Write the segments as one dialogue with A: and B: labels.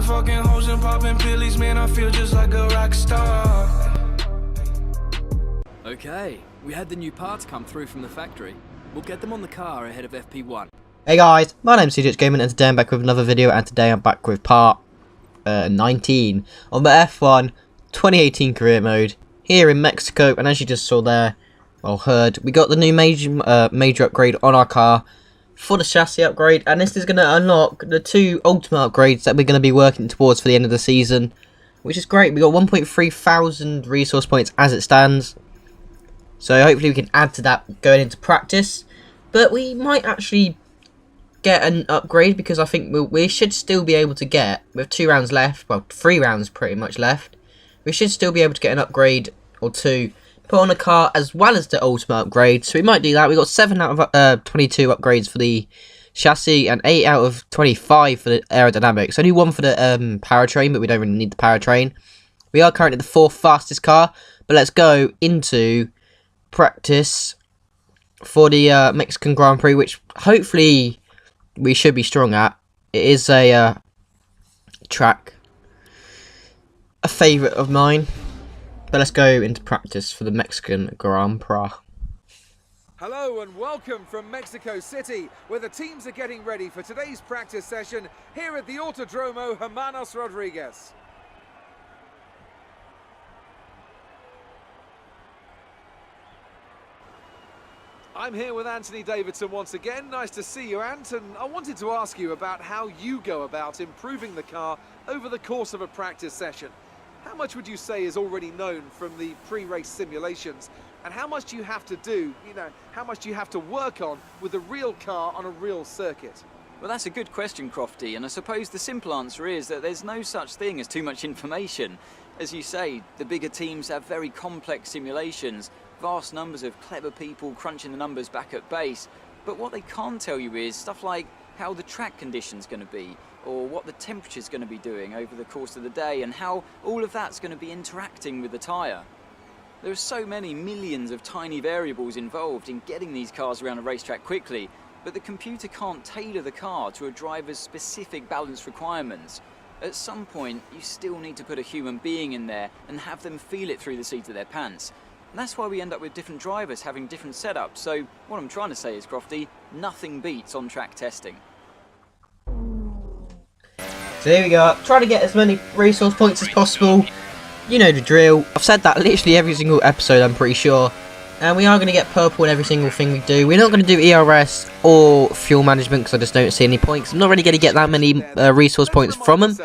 A: fucking hoes and popping pillies, man, I feel just like a rock star.
B: Okay, we had the new parts come through from the factory. We'll get them on the car ahead of FP1.
C: Hey guys, my name's CJ Gaming and today I'm back with another video, and today I'm back with part 19 on the F1 2018 career mode here in Mexico. And as you just saw there, or heard, we got the new major upgrade on our car for the chassis upgrade, and this is going to unlock the two ultimate upgrades that we're going to be working towards for the end of the season, which is great. We got 1.3 thousand resource points as it stands, so hopefully we can add to that going into practice. But we might actually get an upgrade, because I think we should still be able to get, with 2 rounds left, well 3 rounds pretty much left, we should still be able to get an upgrade or two put on a car as well as the ultimate upgrade. So we might do that. We got 7 out of 22 upgrades for the chassis and 8 out of 25 for the aerodynamics. Only 1 for the powertrain, but we don't really need the powertrain. We are currently the 4th fastest car, but let's go into practice for the Mexican Grand Prix, which hopefully we should be strong at. It is a track, a favourite of mine. But let's go into practice for the Mexican Grand Prix.
D: Hello and welcome from Mexico City, where the teams are getting ready for today's practice session here at the Autodromo Hermanos Rodriguez. I'm here with Anthony Davidson once again. Nice to see you, Ant, and I wanted to ask you about how you go about improving the car over the course of a practice session. How much would you say is already known from the pre-race simulations, and how much do you have to do, how much do you have to work on with a real car on a real circuit?
B: Well, that's a good question, Crofty, and I suppose the simple answer is that there's no such thing as too much information. As you say, the bigger teams have very complex simulations, vast numbers of clever people crunching the numbers back at base, but what they can't tell you is stuff like how the track condition's going to be, or what the temperature's going to be doing over the course of the day, and how all of that's going to be interacting with the tyre. There are so many millions of tiny variables involved in getting these cars around a racetrack quickly, but the computer can't tailor the car to a driver's specific balance requirements. At some point, you still need to put a human being in there and have them feel it through the seat of their pants. And that's why we end up with different drivers having different setups. So what I'm trying to say is, Crofty, nothing beats on-track testing.
C: So here we go, trying to get as many resource points as possible. You know the drill. I've said that literally every single episode, I'm pretty sure. And we are going to get purple in every single thing we do. We're not going to do ERS or fuel management, because I just don't see any points. I'm not really going to get that many resource points from them,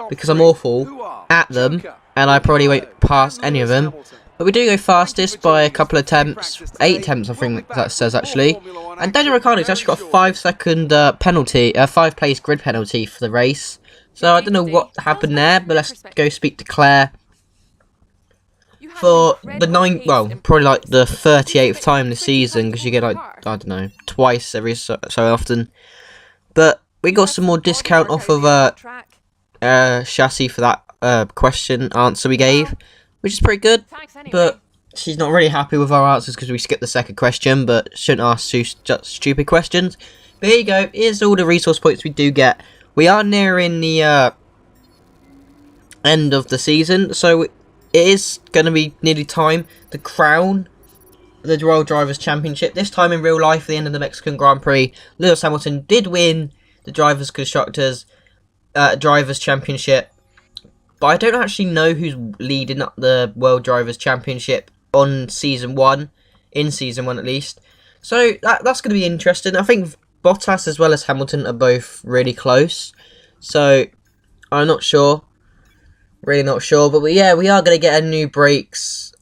C: because I'm awful at them, and I probably won't pass any of them. But we do go fastest by a couple of attempts. 8 attempts, I think that says, actually. And Daniel Ricciardo's actually got a 5-second penalty, a 5-place grid penalty for the race. So I don't know what happened there, but let's go speak to Claire for the probably like the 38th time this season, because you get like, I don't know, twice every so often. But we got some more discount off of chassis for that question answer we gave, which is pretty good. But she's not really happy with our answers because we skipped the second question, but shouldn't ask stupid questions. But here you go, here's all the resource points we do get. We are nearing the end of the season, so it is going to be nearly time to crown the World Drivers' Championship. This time in real life, at the end of the Mexican Grand Prix, Lewis Hamilton did win the Drivers' Constructors Drivers' Championship, but I don't actually know who's leading up the World Drivers' Championship on Season 1, in Season 1 at least. So that's going to be interesting. I think Bottas as well as Hamilton are both really close, so I'm not sure, really not sure, but yeah, we are going to get a new brakes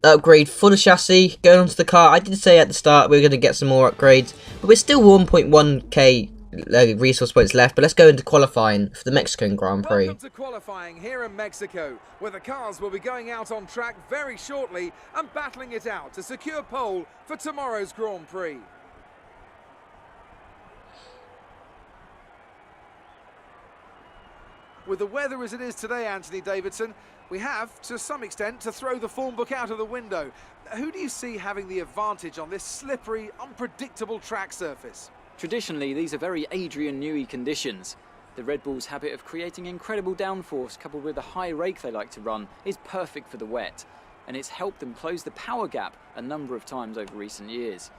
C: upgrade for the chassis going onto the car. I did say at the start we're going to get some more upgrades, but we're still 1.1k resource points left. But let's go into qualifying for the Mexican Grand Prix.
D: Welcome to qualifying here in Mexico, where the cars will be going out on track very shortly and battling it out to secure pole for tomorrow's Grand Prix. With the weather as it is today, Anthony Davidson, we have, to some extent, to throw the form book out of the window. Who do you see having the advantage on this slippery, unpredictable track surface?
B: Traditionally, these are very Adrian Newey conditions. The Red Bull's habit of creating incredible downforce coupled with the high rake they like to run is perfect for the wet, and it's helped them close the power gap a number of times over recent years.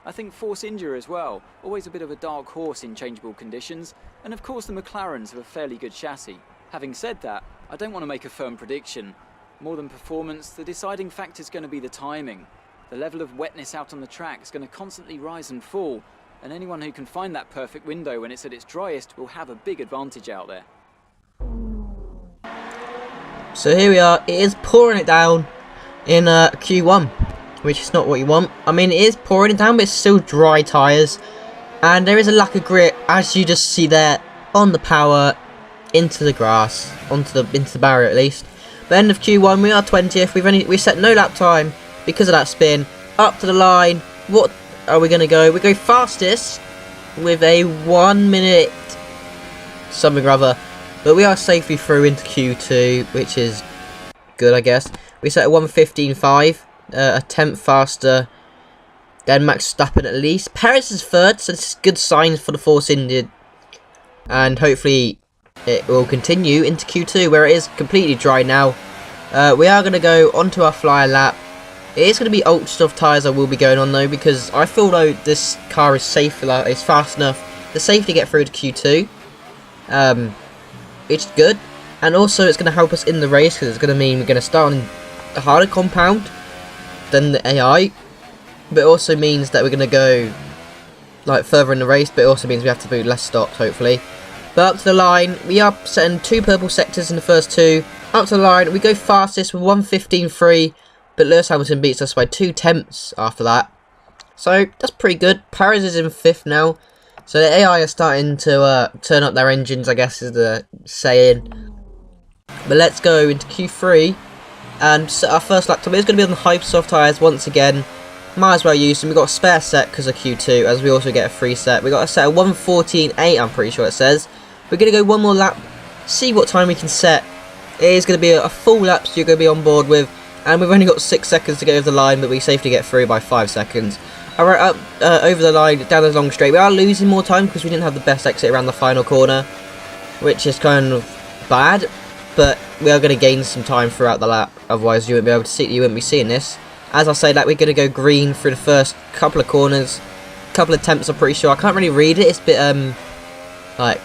B: I think Force India as well, always a bit of a dark horse in changeable conditions, and of course the McLarens have a fairly good chassis. Having said that, I don't want to make a firm prediction. More than performance, the deciding factor is going to be the timing. The level of wetness out on the track is going to constantly rise and fall, and anyone who can find that perfect window when it's at its driest will have a big advantage out there.
C: So here we are, it is pouring it down in Q1, which is not what you want. I mean, it is pouring it down, but it's still dry tyres, and there is a lack of grip, as you just see there, on the power, into the grass, into the barrier at least. But end of Q1, we are 20th, we set no lap time because of that spin, up to the line. What are we going to go? We go fastest with a 1 minute something or other, but we are safely through into Q2, which is good, I guess. We set a 1:15.5, a tenth faster than Max Verstappen at least. Perez is third, so this is good signs for the Force India, and hopefully it will continue into Q2, where it is completely dry now. We are going to go onto our flyer lap. It is going to be ultra soft tyres I will be going on though, because I feel though this car is safe, it's fast enough to safely get through to Q2. It's good, and also it's going to help us in the race, because it's going to mean we're going to start on a harder compound than the AI, but it also means that we're going to go like further in the race, but it also means we have to do less stops hopefully. But up to the line, we are setting 2 purple sectors in the first 2. Up to the line, we go fastest with 1:15.3. But Lewis Hamilton beats us by 2 tenths after that. So, that's pretty good. Perez is in 5th now. So, the AI are starting to turn up their engines, I guess is the saying. But let's go into Q3 and set our first lap time. It's going to be on the hyper soft tyres once again. Might as well use them. We've got a spare set because of Q2, as we also get a free set. We've got a set of 1:14.8, I'm pretty sure it says. We're going to go one more lap, see what time we can set. It is going to be a full lap, so you're going to be on board with. And we've only got 6 seconds to go over the line, but we safely get through by 5 seconds. Alright, up over the line, down the long straight. We are losing more time because we didn't have the best exit around the final corner, which is kind of bad. But we are going to gain some time throughout the lap, otherwise you wouldn't be able to see. You wouldn't be seeing this. As I say that, we're going to go green through the first couple of corners, couple of attempts. I'm pretty sure I can't really read it. It's a bit like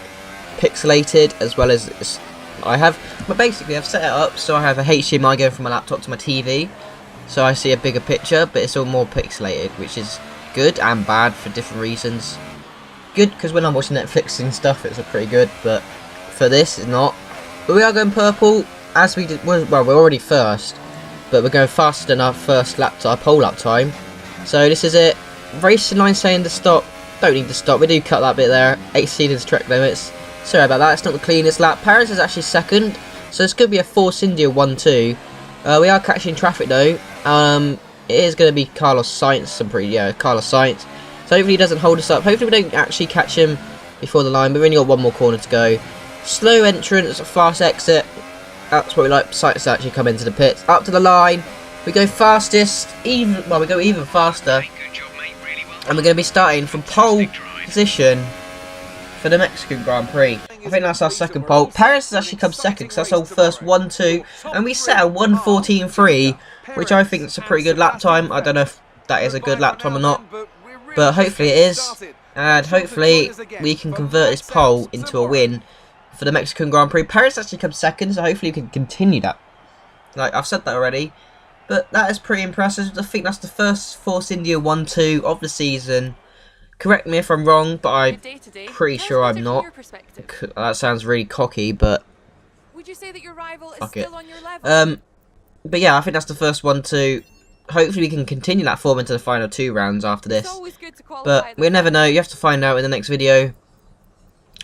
C: pixelated, as well as but basically I've set it up so I have a HDMI going from my laptop to my TV, so I see a bigger picture, but it's all more pixelated, which is good and bad for different reasons. Good because when I'm watching Netflix and stuff, it's pretty good, but for this, it's not. But we are going purple, as we did. Well, we're already first, but we're going faster than our first pole lap time. So this is it. Racing line saying to stop. Don't need to stop. We do cut that bit there. Exceeded track limits. Sorry about that, it's not the cleanest lap. Perez is actually second, so it's going to be a Force India 1-2. We are catching traffic though. It is going to be Carlos Sainz, Carlos Sainz. So hopefully he doesn't hold us up. Hopefully we don't actually catch him before the line. We've only got one more corner to go. Slow entrance, fast exit. That's what we like Sainz to actually come into the pits. Up to the line, we go fastest, we go even faster. And we're going to be starting from pole position for the Mexican Grand Prix. I think that's our second pole. Perez has actually come second because that's our first 1-2, and we set a 1:14.3, which I think is a pretty good lap time. I don't know if that is a good lap time or not, but hopefully it is, and hopefully we can convert this pole into a win for the Mexican Grand Prix. Perez actually comes second, so hopefully we can continue that. Like I've said that already, but that is pretty impressive. I think that's the first Force India 1-2 of the season. Correct me if I'm wrong, but I'm pretty sure I'm not. That sounds really cocky, but
E: would you say that your rival is
C: fuck
E: still
C: it.
E: on your level?
C: But yeah, I think that's the first 1-2. Hopefully we can continue that form into the final 2 rounds after this. But we'll never know. You have to find out in the next video.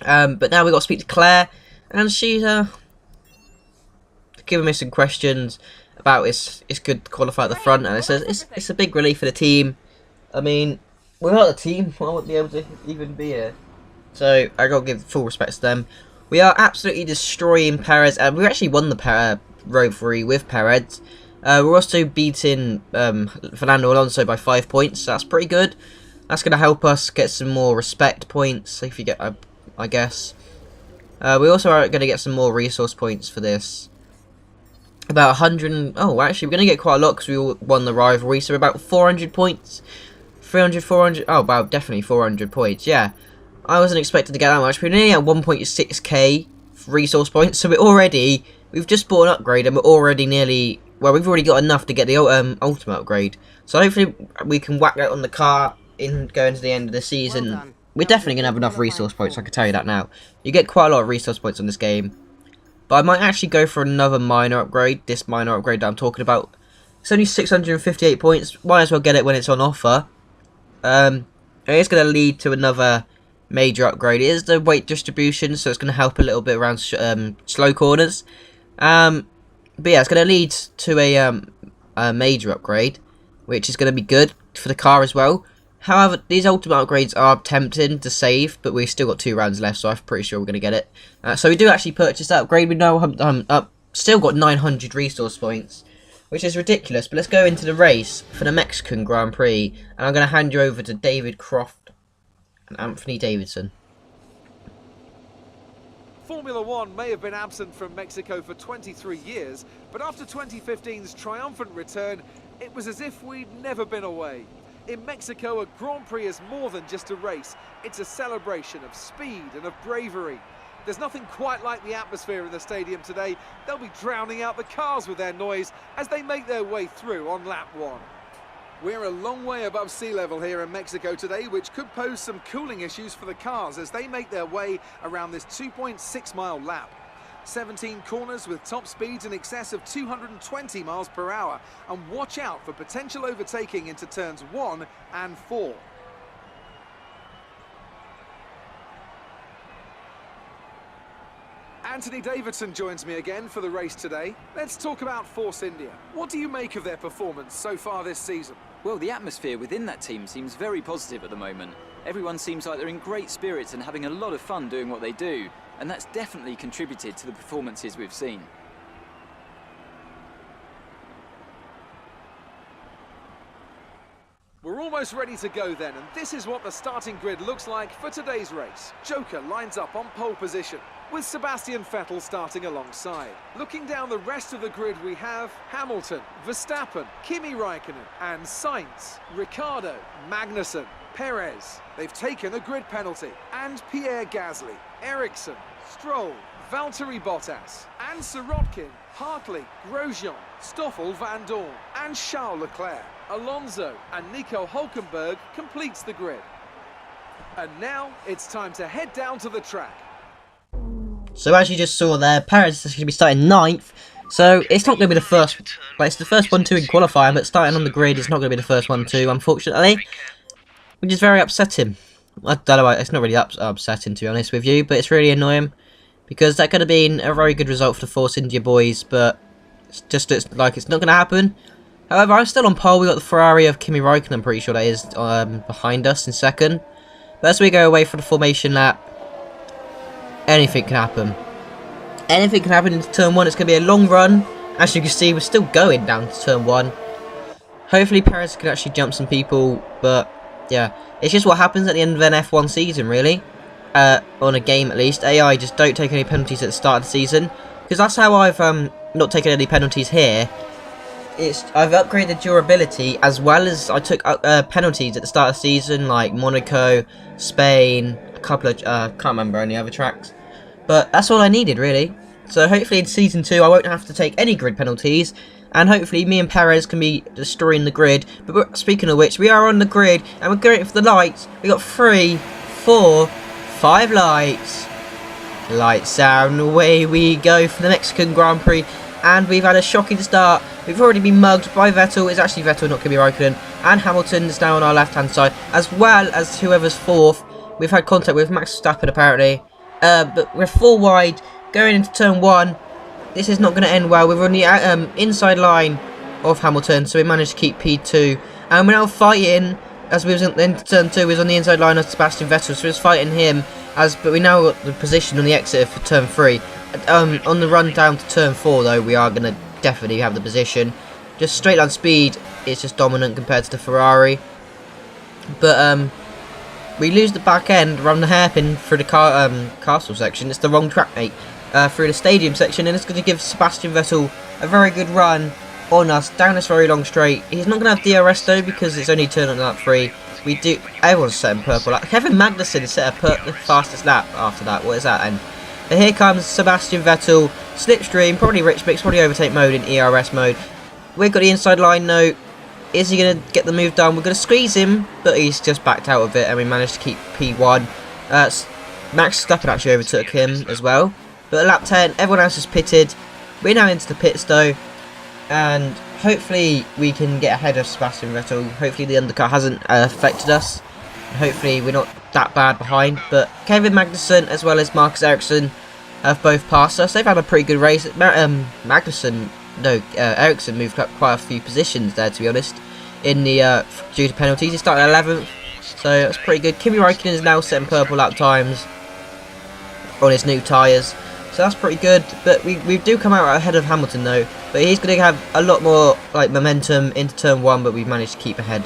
C: But now we've got to speak to Claire, and she's giving me some questions about it's good to qualify at the front, and it says it's a big relief for the team. I mean, without the team, I wouldn't be able to even be here. So I gotta give full respect to them. We are absolutely destroying Perez, and we actually won the Road 3 with Perez. We're also beating Fernando Alonso by 5 points, so that's pretty good. That's going to help us get some more respect points, if you get, I guess. We also are going to get some more resource points for this. About 100. Oh, actually, we're going to get quite a lot because we won the rivalry. So about 400 points. 300, 400. Oh, about definitely 400 points. Yeah. I wasn't expecting to get that much. We're nearly at 1.6k resource points. So we've just bought an upgrade and we're already nearly. Well, we've already got enough to get the ultimate upgrade. So hopefully we can whack that on the car going to the end of the season.
F: Well done.
C: We're definitely going to have enough resource points, I can tell you that now. You get quite a lot of resource points on this game. But I might actually go for another minor upgrade, this minor upgrade that I'm talking about. It's only 658 points, might as well get it when it's on offer. It is going to lead to another major upgrade. It is the weight distribution, so it's going to help a little bit around slow corners. But yeah, it's going to lead to a major upgrade, which is going to be good for the car as well. However, these ultimate upgrades are tempting to save, but we've still got 2 rounds left, so I'm pretty sure we're going to get it. So we do actually purchase that upgrade. We know still got 900 resource points, which is ridiculous. But let's go into the race for the Mexican Grand Prix, and I'm going to hand you over to David Croft and Anthony Davidson.
D: Formula One may have been absent from Mexico for 23 years, but after 2015's triumphant return, it was as if we'd never been away. In Mexico, a Grand Prix is more than just a race. It's a celebration of speed and of bravery. There's nothing quite like the atmosphere in the stadium today. They'll be drowning out the cars with their noise as they make their way through on lap 1. We're a long way above sea level here in Mexico today, which could pose some cooling issues for the cars as they make their way around this 2.6-mile lap. 17 corners with top speeds in excess of 220 miles per hour, and watch out for potential overtaking into turns 1 and 4. Anthony Davidson joins me again for the race today. Let's talk about Force India. What do you make of their performance so far this season?
B: Well, the atmosphere within that team seems very positive at the moment. Everyone seems like they're in great spirits and having a lot of fun doing what they do, and that's definitely contributed to the performances we've seen.
D: We're almost ready to go then, and this is what the starting grid looks like for today's race. Joker lines up on pole position, with Sebastian Vettel starting alongside. Looking down the rest of the grid, we have Hamilton, Verstappen, Kimi Raikkonen, and Sainz, Ricciardo, Magnussen, Perez. They've taken a grid penalty, and Pierre Gasly, Ericsson, Stroll, Valtteri Bottas, and Sirotkin, Hartley, Grosjean, Stoffel Van Dorn, and Charles Leclerc. Alonso and Nico Hülkenberg completes the grid. And now it's time to head down to the track.
C: So as you just saw there, Perez is going to be starting 9th. So it's not going to be the first, but it's the first 1-2 in qualifying, but starting on the grid is not going to be the first 1-2, unfortunately. Which is very upsetting. I don't know, it's not really upsetting to be honest with you, but it's really annoying. Because that could have been a very good result for the Force India boys, but it's like it's not going to happen. However, I'm still on pole. We got the Ferrari of Kimi Raikkonen, I'm pretty sure that is behind us in second. But as we go away for the formation lap, anything can happen. Anything can happen into turn 1. It's going to be a long run. As you can see, we're still going down to turn 1. Hopefully Perez can actually jump some people, but yeah, it's just what happens at the end of an F1 season, really. On a game at least. AI just don't take any penalties at the start of the season, because that's how I've not taken any penalties here. I've upgraded durability, as well as I took penalties at the start of the season, like Monaco, Spain, a couple of can't remember any other tracks, but that's all I needed really. So hopefully in season 2 I won't have to take any grid penalties, and hopefully me and Perez can be destroying the grid. But speaking of which, we are on the grid and we're going for the lights. We got 3, 4, 5 lights. Lights out and away we go for the Mexican Grand Prix. And we've had a shocking start. We've already been mugged by Vettel. It's actually Vettel, not Kimi Raikkonen. And Hamilton is now on our left-hand side, as well as whoever's 4th. We've had contact with Max Verstappen, apparently. But we're 4 wide, going into turn 1. This is not going to end well. We're on the inside line of Hamilton, so we managed to keep P2. And we're now fighting, as we was in turn 2, we was on the inside line of Sebastian Vettel, so we was fighting him. But we now got the position on the exit for turn 3. On the run down to turn 4 though, we are going to definitely have the position. Just straight line speed is just dominant compared to the Ferrari. But we lose the back end around the hairpin through the castle section. It's the wrong track, mate. Through the stadium section, and it's going to give Sebastian Vettel a very good run on us down this very long straight. He's not going to have DRS though because it's only turn on lap 3. Everyone's set in purple. Like, Kevin Magnussen set the fastest lap after that. What is that? And here comes Sebastian Vettel, slipstream, probably rich mix, probably overtake mode in ERS mode. We've got the inside line though. Is he going to get the move done? We're going to squeeze him, but he's just backed out of it, and we managed to keep P1. Max Verstappen actually overtook him as well. But at lap 10, everyone else is pitted. We're now into the pits though, and hopefully we can get ahead of Sebastian Vettel. Hopefully the undercut hasn't affected us. Hopefully we're not that bad behind. But Kevin Magnussen as well as Marcus Ericsson have both passed us. They've had a pretty good race. Ericsson moved up quite a few positions there, to be honest, in the due to penalties. He started 11th, so that's pretty good. Kimi Räikkönen is now setting purple lap times on his new tyres. So that's pretty good, but we do come out ahead of Hamilton though. But he's going to have a lot more like momentum into turn 1, but we've managed to keep ahead.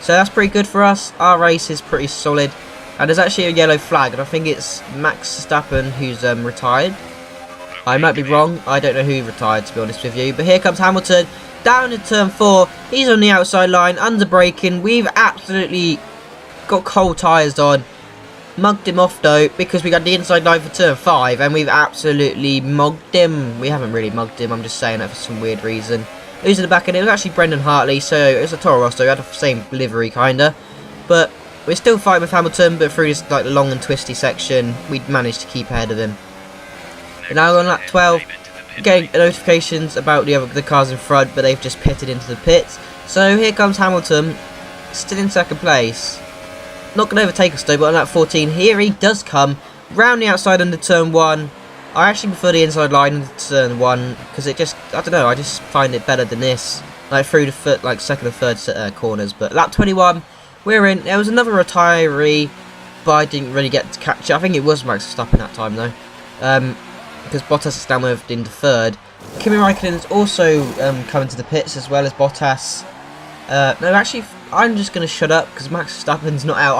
C: So that's pretty good for us. Our race is pretty solid, and there's actually a yellow flag, and I think it's Max Verstappen who's retired. I might be wrong. I don't know who retired, to be honest with you. But here comes Hamilton down in turn 4. He's on the outside line, under braking. We've absolutely got cold tyres on. Mugged him off though, because we got the inside line for turn 5, and we've absolutely mugged him. We haven't really mugged him, I'm just saying that for some weird reason. Losing the back end, it was actually Brendan Hartley, so it was a Toro Rosso. We had the same livery kinda, but we're still fighting with Hamilton. But through this like long and twisty section, we managed to keep ahead of him. We're now on lap 12, getting notifications about the cars in front, but they've just pitted into the pits. So here comes Hamilton, still in second place. Not going to overtake us though, but on lap 14, here he does come, round the outside under turn 1. I actually prefer the inside line into turn 1, because it just, I don't know, I just find it better than this. Like through the like second and third corners. But lap 21, we're in. There was another retiree, but I didn't really get to catch it. I think it was Max Verstappen that time though. Because Bottas is now moved into third. Kimi Räikkönen is also coming to the pits as well as Bottas. No, actually, I'm just going to shut up because Max Verstappen's not out.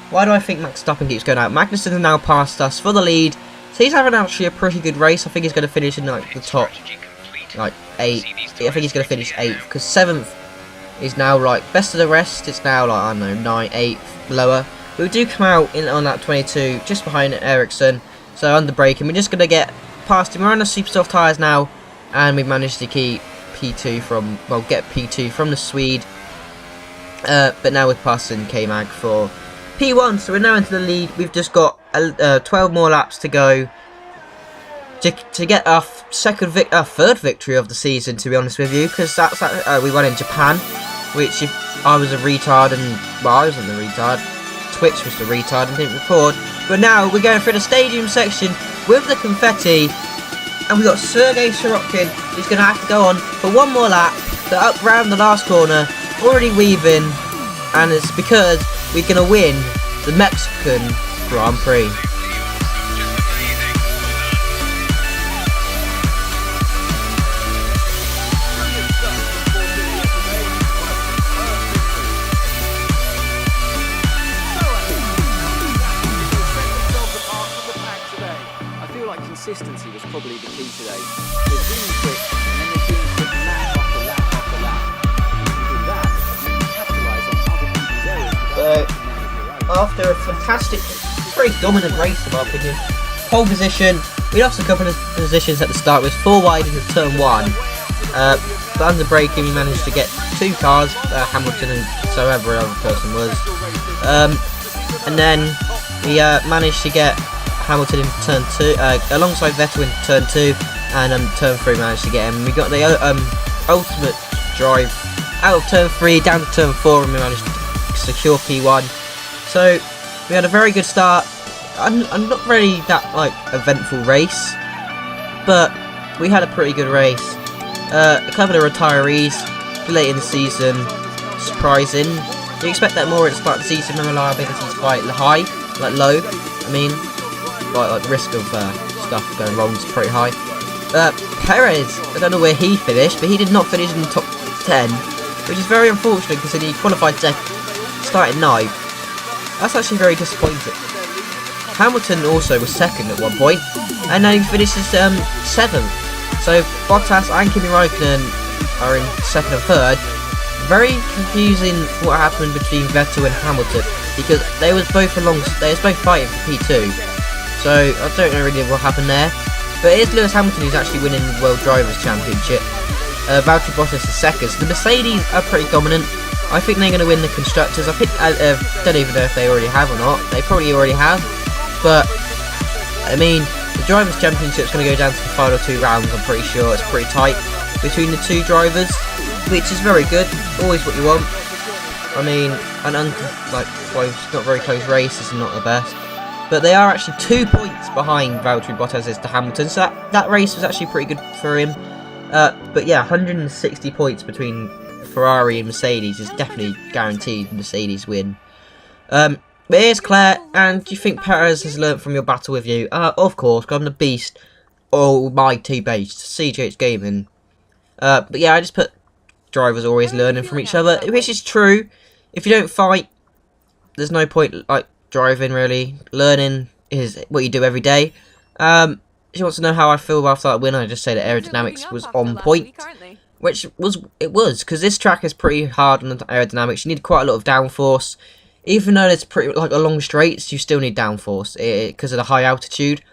C: Why do I think Max Verstappen keeps going out? Magnussen has now passed us for the lead. So he's having actually a pretty good race. I think he's going to finish in like the top, like 8. I think he's going to finish 8th because 7th is now like best of the rest. It's now like, I don't know, 9, 8th, lower. But we do come out on lap 22, just behind Ericsson. So under braking, we're just going to get past him. We're on the super soft tyres now, and we've managed to keep P2 from, well, get P2 from the Swede. But now we're passing K-Mag for P1, so we're now into the lead. We've just got 12 more laps to go to get our third victory of the season, to be honest with you, because that's we won in Japan, which if I was a retard, and well, I wasn't the retard, Twitch was the retard and didn't record. But now we're going through the stadium section with the confetti, and we've got Sergei Sorokin, who's going to have to go on for one more lap to up round the last corner, already weaving, and it's because we're going to win the Mexican Grand Prix.
B: Consistency was probably the key today. They're doing quick, and then they're doing quick lap after lap after lap. If you do that, you can capitalise on other people's errors.
C: After a fantastic, very dominant race in my opinion, pole position, we lost a couple of positions at the start with 4 wide into turn 1. But under braking we managed to get 2 cars, Hamilton and so every other person was. And then we managed to get Hamilton in turn 2, alongside Vettel in turn 2, and turn 3 managed to get him. We got the ultimate drive out of turn 3 down to turn 4, and we managed to secure P1. So we had a very good start. I'm not really that like eventful race, but we had a pretty good race. A couple of retirees late in the season, surprising. You expect that more at the start of the season. The reliability is quite high, like low. I mean. Like the risk of stuff going wrong is pretty high. Perez, I don't know where he finished, but he did not finish in the top 10, which is very unfortunate because he qualified starting 9th. That's actually very disappointing. Hamilton also was second at one point, and now he finishes 7th. So Bottas and Kimi Raikkonen are in 2nd and 3rd. Very confusing what happened between Vettel and Hamilton, because they was both fighting for P2. So I don't know really what happened there. But it is Lewis Hamilton who's actually winning the World Drivers' Championship. Valtteri Bottas is 2nd. So the Mercedes are pretty dominant. I think they're going to win the Constructors. I think don't even know if they already have or not. They probably already have. But I mean, the Drivers' Championship is going to go down to the final 2 rounds. I'm pretty sure it's pretty tight between the 2 drivers, which is very good. Always what you want. I mean, it's not very close race. It's not the best. But they are actually 2 points behind Valtteri Bottas is to Hamilton, so that race was actually pretty good for him. But yeah, 160 points between Ferrari and Mercedes is definitely guaranteed Mercedes win. But here's Claire, and do you think Perez has learnt from your battle with you? Of course, I'm the beast, almighty beast, CGH Gaming. But yeah, I just put drivers always learning from each other, which is true. If you don't fight, there's no point driving really. Learning is what you do every day. If you want to know how I feel after that win, I just say that aerodynamics was on point, which it was because this track is pretty hard on the aerodynamics. You need quite a lot of downforce, even though it's pretty along straights. You still need downforce because of the high altitude.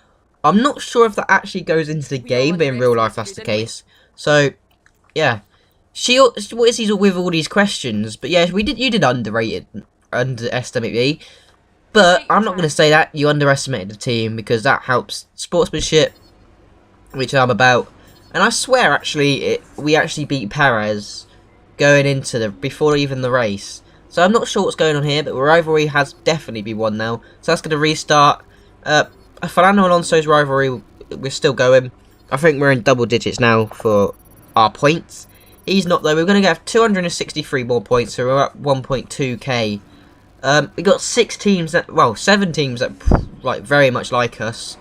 C: I'm not sure if that actually goes into the game, but in real life that's the case. So yeah, what is he with all these questions? But yeah, you did underestimate me. But I'm not going to say that you underestimated the team, because that helps sportsmanship, which I'm about. And I swear, actually, we actually beat Perez going into before even the race. So I'm not sure what's going on here, but rivalry has definitely been won now. So that's going to restart. Fernando Alonso's rivalry, we're still going. I think we're in double digits now for our points. He's not though. We're going to get 263 more points, so we're at 1.2k. We got 7 teams that very much like us.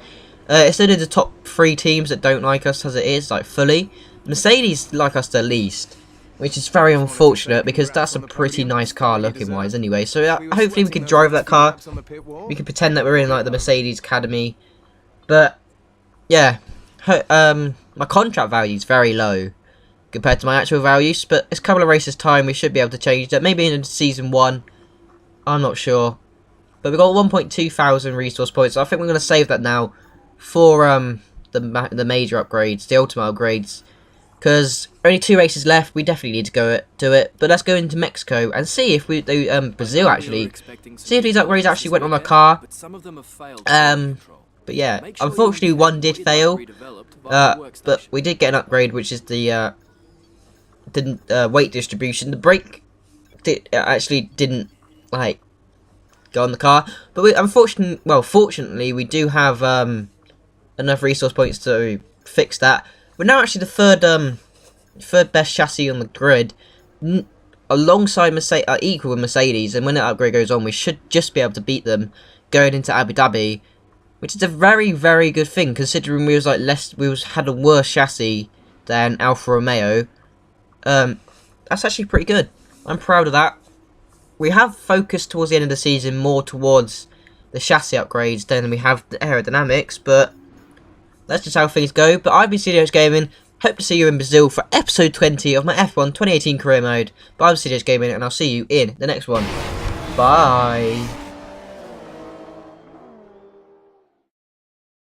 C: Instead of the top 3 teams that don't like us as it is, fully. Mercedes like us the least, which is very unfortunate because that's a pretty nice car looking wise anyway. So hopefully we can drive that car. We can pretend that we're in the Mercedes Academy. But yeah, my contract value is very low compared to my actual values. But it's a couple of races time, we should be able to change that. Maybe in season 1. I'm not sure. But we've got 1.2 thousand resource points. So I think we're going to save that now for the major upgrades, the ultimate upgrades. Because only 2 races left, we definitely need to do it. But let's go into Mexico and see if we do Brazil actually. See if these upgrades actually went on our car. But yeah, unfortunately one did fail. But we did get an upgrade, which is the weight distribution. The brake actually didn't go on the car, but fortunately we do have enough resource points to fix that. We're now actually the third best chassis on the grid, alongside equal with Mercedes, and when that upgrade goes on we should just be able to beat them going into Abu Dhabi, which is a very, very good thing considering we had a worse chassis than Alfa Romeo. That's actually pretty good. I'm proud of that. We have focused towards the end of the season more towards the chassis upgrades than we have the aerodynamics, but that's just how things go. But I've been CGH Gaming. Hope to see you in Brazil for episode 20 of my F1 2018 career mode. But I'm CGH Gaming, and I'll see you in the next one. Bye.